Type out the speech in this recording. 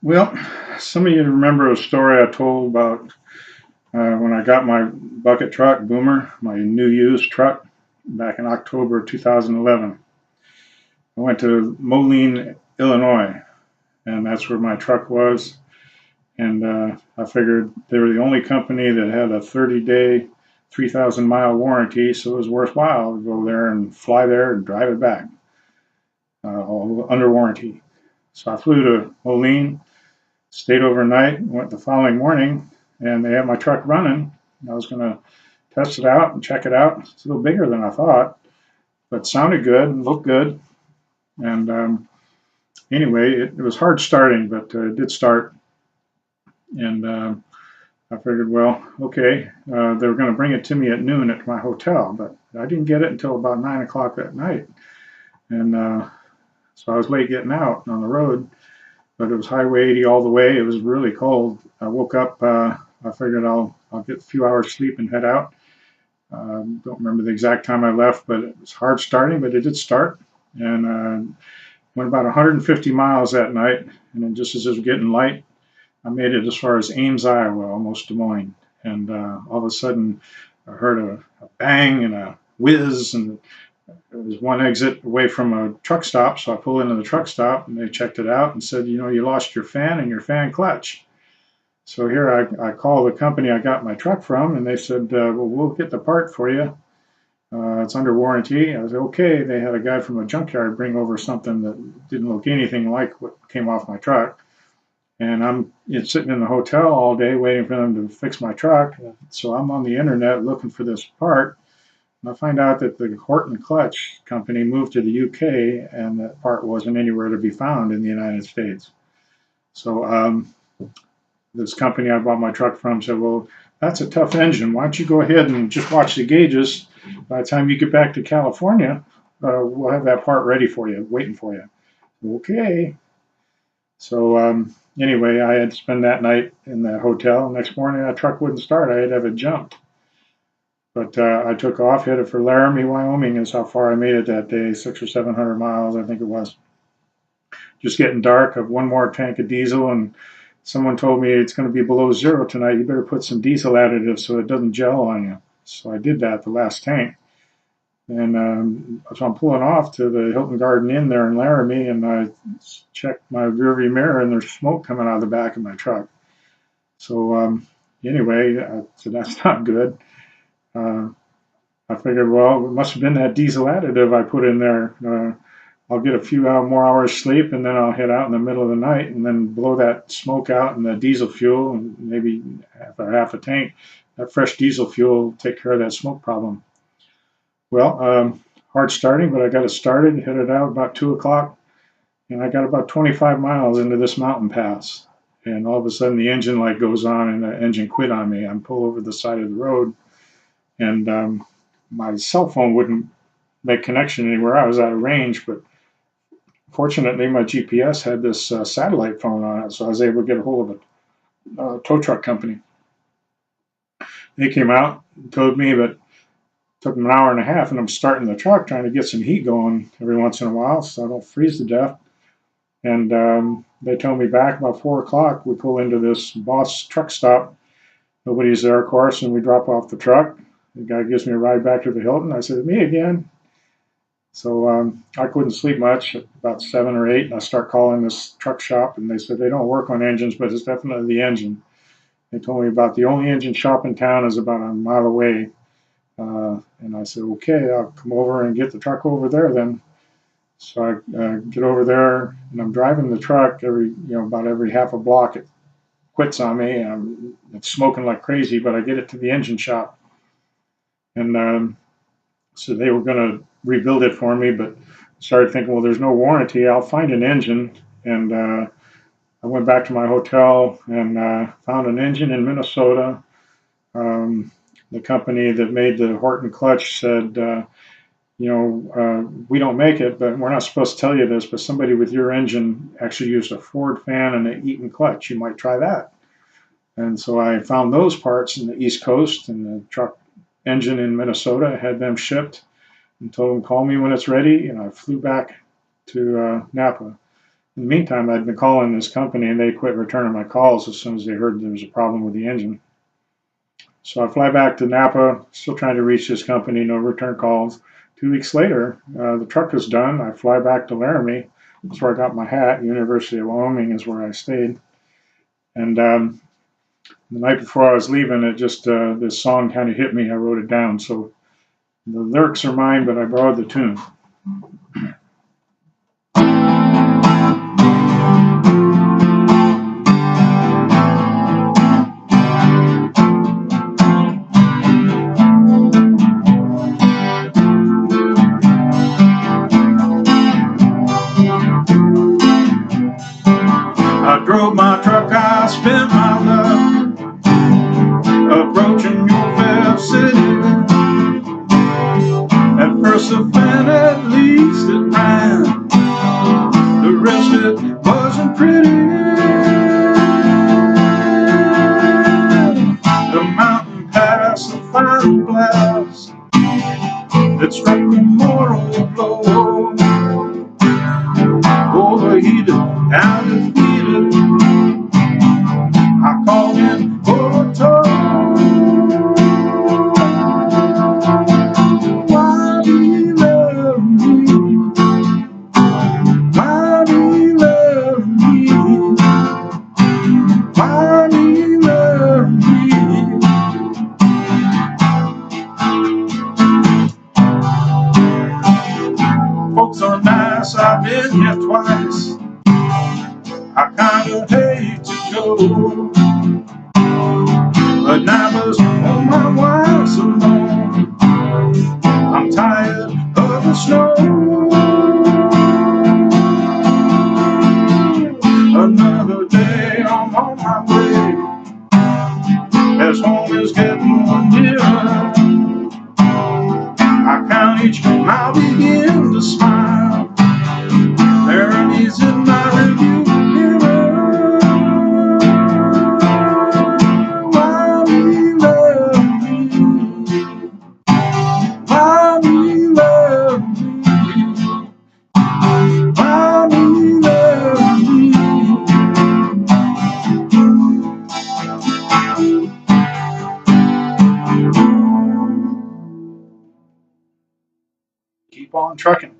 Well, some of you remember a story I told about when I got my bucket truck, Boomer, my new used truck, back in October of 2011. I went to Moline, Illinois, and that's where my truck was. And I figured they were the only company that had a 30-day, 3,000-mile warranty, so it was worthwhile to go there and fly there and drive it back, all under warranty. So I flew to Moline, stayed overnight, went the following morning, and they had my truck running. I was going to test it out and check it out. It's a little bigger than I thought, but sounded good and looked good. And anyway, it was hard starting, but it did start. And I figured, well, okay, they were going to bring it to me at noon at my hotel, but I didn't get it until about 9 o'clock that night. And so I was late getting out on the road, but it was Highway 80 all the way. It was really cold. I woke up. I figured I'll get a few hours sleep and head out. Don't remember the exact time I left, but it was hard starting, but it did start. And went about 150 miles that night. And then just as it was getting light, I made it as far as Ames, Iowa, almost Des Moines. And all of a sudden, I heard a bang and a whiz, and there was one exit away from a truck stop. So I pulled into the truck stop, and they checked it out and said, you know, you lost your fan and your fan clutch. So here I called the company I got my truck from, and they said, well, we'll get the part for you. It's under warranty. I was okay. They had a guy from a junkyard bring over something that didn't look anything like what came off my truck. And I'm sitting in the hotel all day waiting for them to fix my truck. So I'm on the internet looking for this part. And I find out that the Horton Clutch company moved to the UK, and that part wasn't anywhere to be found in the United States. So this company I bought my truck from said, well, that's a tough engine. Why don't you go ahead and just watch the gauges? By the time you get back to California, we'll have that part ready for you, waiting for you. Okay. So anyway, I had to spend that night in the hotel. Next morning, that truck wouldn't start. I had to have it jumped. But I took off, headed for Laramie, Wyoming, is how far I made it that day, 600 or 700 miles, I think it was. Just getting dark. I've one more tank of diesel, and someone told me it's going to be below zero tonight. You better put some diesel additive so it doesn't gel on you. So I did that, the last tank. And so I'm pulling off to the Hilton Garden Inn there in Laramie, and I checked my rearview mirror, and there's smoke coming out of the back of my truck. So anyway, so that's not good. Uh, I figured, well, it must have been that diesel additive I put in there. I'll get a few more hours sleep, and then I'll head out in the middle of the night and then blow that smoke out in the diesel fuel, and maybe half a tank. That fresh diesel fuel will take care of that smoke problem. Well, hard starting, but I got it started, headed out about 2 o'clock, and I got about 25 miles into this mountain pass. And all of a sudden, the engine light goes on, and the engine quit on me. I'm pulled over the side of the road, and my cell phone wouldn't make connection anywhere. I was out of range, but fortunately, my GPS had this satellite phone on it, so I was able to get a hold of a tow truck company. They came out and towed me, but it took them an hour and a half, and I'm starting the truck trying to get some heat going every once in a while so I don't freeze to death. And they told me back about 4 o'clock. We pull into this Boss truck stop. Nobody's there, of course, and we drop off the truck. The guy gives me a ride back to the Hilton. I said, me again. So I couldn't sleep much, about 7 or 8, and I start calling this truck shop, and they said they don't work on engines, but it's definitely the engine. They told me about the only engine shop in town is about a mile away. And I said, okay, I'll come over and get the truck over there then. So I get over there, and I'm driving the truck about every half a block. It quits on me, and it's smoking like crazy, but I get it to the engine shop. And so they were going to rebuild it for me, but started thinking, well, there's no warranty. I'll find an engine. And I went back to my hotel and found an engine in Minnesota. The company that made the Horton clutch said, we don't make it, but we're not supposed to tell you this, but somebody with your engine actually used a Ford fan and an Eaton clutch. You might try that. And so I found those parts in the East Coast, and the truck engine in Minnesota. I had them shipped and told them, call me when it's ready. And I flew back to Napa In the meantime, I'd been calling this company, and they quit returning my calls as soon as they heard there was a problem with the engine. So I fly back to Napa, still trying to reach this company, no return calls. 2 weeks later, the truck is done. I fly back to Laramie. That's where I got my hat. University of Wyoming is where I stayed. And the night before I was leaving, it just, this song kind of hit me. I wrote it down. So the lyrics are mine, but I borrowed the tune. I drove my truck, I spent my luck approaching your fair city. At first the fan, at least it ran. The rest it wasn't pretty. The mountain pass, the fire blast that struck the mortal blow. Overheated and defeated, I called in for a tow. Why do you love me? Why do you love me? Why do you love me? Folks are nice, I've been here twice. I kinda hate to go, but Napa's on my wife's alone. I'm tired of the snow. Another day I'm on my way, as home is getting more nearer. I count each mile, begin to smile. There are these in my review mirror. Why do you love me? Why do you love me? Why do you love me? Keep on trucking.